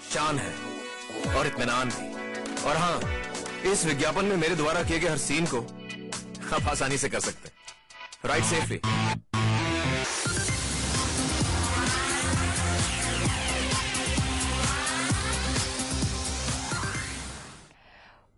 शान है और इत्मीनान भी। और हाँ, इस विज्ञापन में मेरे द्वारा किए गए हर सीन को आप आसानी से कर सकते हैं। Right safely.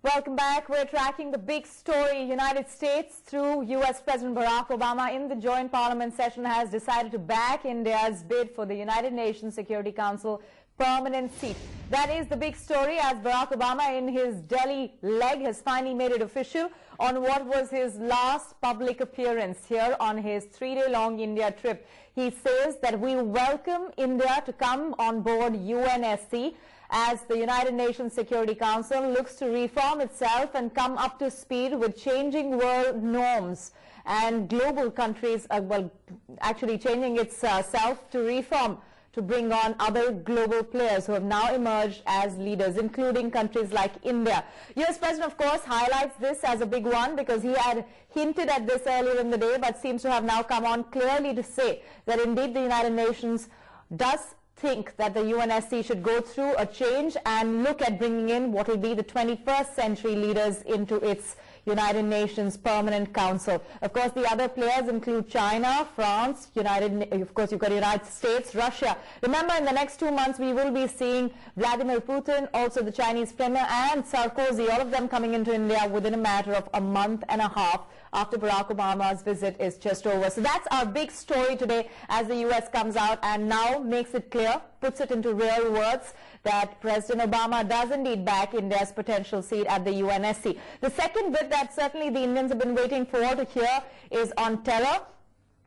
Welcome back. We're tracking the big story. United States, through U.S. President Barack Obama, in the joint parliament session, has decided to back India's bid for the United Nations Security Council permanent seat. That is the big story, as Barack Obama, in his Delhi leg, has finally made it official on what was his last public appearance here on his 3-day-long India trip. He says that we welcome India to come on board UNSC, as the United Nations Security Council looks to reform itself and come up to speed with changing world norms, and global countries are actually changing itself to reform, to bring on other global players who have now emerged as leaders, including countries like India. US President, of course, highlights this as a big one because he had hinted at this earlier in the day, but seems to have now come on clearly to say that indeed the United Nations does think that the UNSC should go through a change and look at bringing in what will be the 21st century leaders into its United Nations Permanent Council. Of course, the other players include China, France, of course, you've got the United States, Russia. Remember, in the next 2 months, we will be seeing Vladimir Putin, also the Chinese Premier, and Sarkozy, all of them coming into India within a matter of a month and a half after Barack Obama's visit is just over. So that's our big story today, as the US comes out and now makes it clear, puts it into real words, that President Obama does indeed back India's potential seat at the UNSC. The second bit that certainly the Indians have been waiting for to hear is on terror.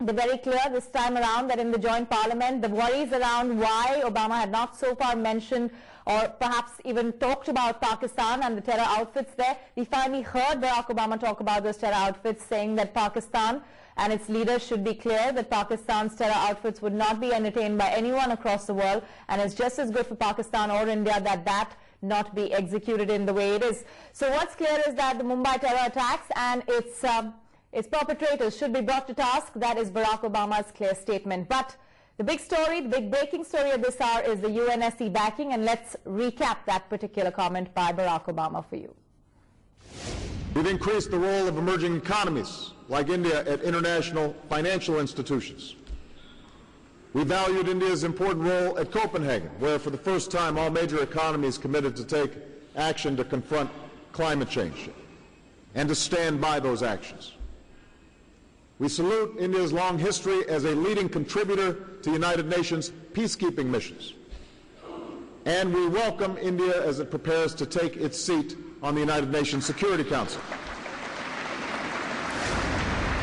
They're very clear this time around that in the joint parliament, the worries around why Obama had not so far mentioned or perhaps even talked about Pakistan and the terror outfits there. We finally heard Barack Obama talk about those terror outfits, saying that Pakistan and its leaders should be clear that Pakistan's terror outfits would not be entertained by anyone across the world, and it's just as good for Pakistan or India that that not be executed in the way it is. So what's clear is that the Mumbai terror attacks and its perpetrators should be brought to task. That is Barack Obama's clear statement. But the big story, the big breaking story of this hour is the UNSC backing, and let's recap that particular comment by Barack Obama for you. We've increased the role of emerging economies like India at international financial institutions. We valued India's important role at Copenhagen, where for the first time all major economies committed to take action to confront climate change and to stand by those actions. We salute India's long history as a leading contributor to United Nations peacekeeping missions. And we welcome India as it prepares to take its seat on the United Nations Security Council.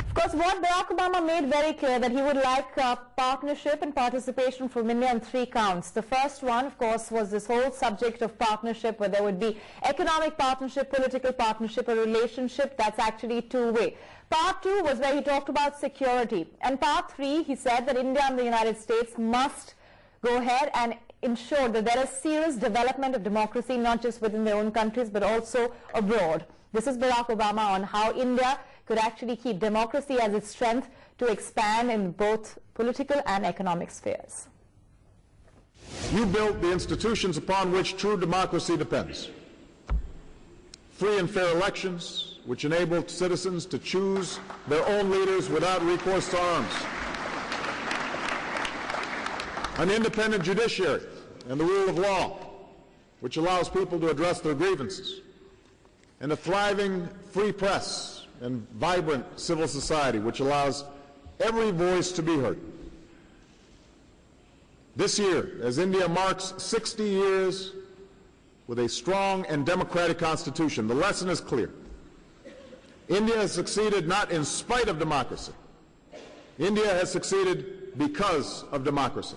Of course, what Barack Obama made very clear that he would like partnership and participation from India on 3 counts. The first one, of course, was this whole subject of partnership, where there would be economic partnership, political partnership, a relationship that's actually two-way. Part 2 was where he talked about security. And Part 3, he said that India and the United States must go ahead and ensure that there is serious development of democracy, not just within their own countries, but also abroad. This is Barack Obama on how India could actually keep democracy as its strength to expand in both political and economic spheres. You built the institutions upon which true democracy depends. Free and fair elections, which enable citizens to choose their own leaders without recourse to arms. An independent judiciary and the rule of law, which allows people to address their grievances. And a thriving free press and vibrant civil society, which allows every voice to be heard. This year, as India marks 60 years with a strong and democratic constitution, the lesson is clear. India has succeeded not in spite of democracy. India has succeeded because of democracy.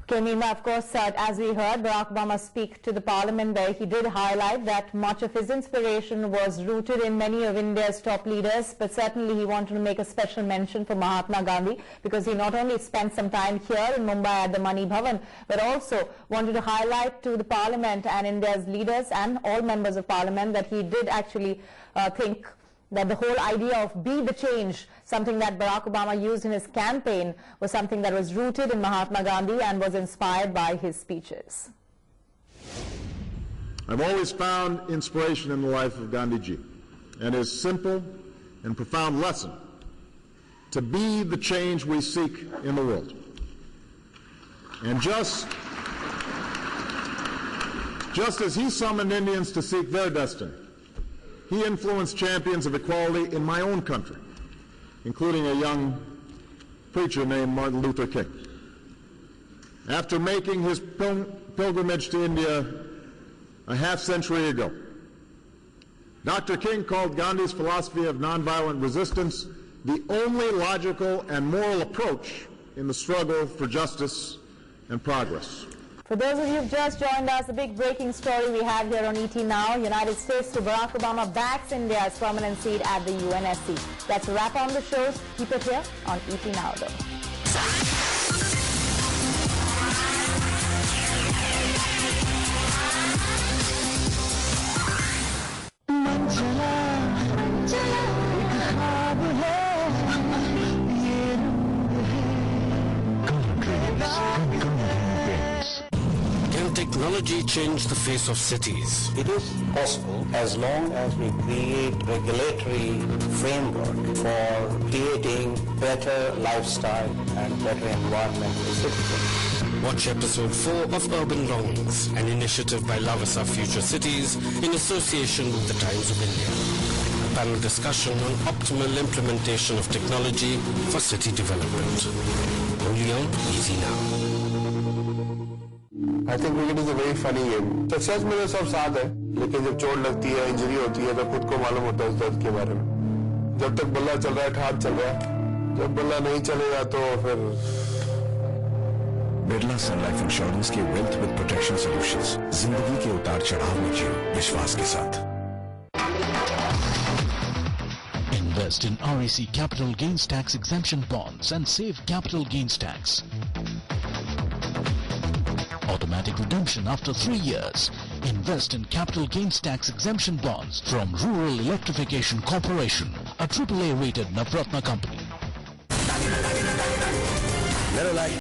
Okay, Meema, of course, as we heard Barack Obama speak to the parliament there, he did highlight that much of his inspiration was rooted in many of India's top leaders, but certainly he wanted to make a special mention for Mahatma Gandhi, because he not only spent some time here in Mumbai at the Mani Bhavan, but also wanted to highlight to the parliament and India's leaders and all members of parliament that he did actually think that the whole idea of be the change, something that Barack Obama used in his campaign, was something that was rooted in Mahatma Gandhi and was inspired by his speeches. I've always found inspiration in the life of Gandhiji and his simple and profound lesson to be the change we seek in the world. And just as he summoned Indians to seek their destiny, he influenced champions of equality in my own country, including a young preacher named Martin Luther King. After making his pilgrimage to India a half-century ago, Dr. King called Gandhi's philosophy of nonviolent resistance the only logical and moral approach in the struggle for justice and progress. For those of you who've just joined us, the big breaking story we have here on ET Now, United States through Barack Obama backs India's permanent seat at the UNSC. That's a wrap on the shows. Keep it here on ET Now, though. Technology changed the face of cities. It is possible as long as we create regulatory framework for creating better lifestyle and better environment for citizens. Watch episode 4 of Urban Longings, an initiative by Love Our Future Cities in association with the Times of India. A panel discussion on optimal implementation of technology for city development. Only on ET Now. I think cricket is a very funny game. Success मेरे सब साथ है, लेकिन जब चोट लगती है, injury होती है, तो खुद को मालूम होता है उस दर्द के बारे में. जब तक बल्ला चल रहा है, ठाठ चल रहा है. जब बल्ला नहीं चलेगा तो फिर. बिरला सन लाइफ इंश्योरेंस के वेल्थ विद प्रोटेक्शन सॉल्यूशंस. जिंदगी के उतार चढ़ाव में जियो विश्वास के साथ. Invest in REC capital gains tax exemption bonds and save capital gains tax. Automatic redemption after 3 years. Invest in capital gains tax exemption bonds from Rural Electrification Corporation, a AAA rated Navratna company.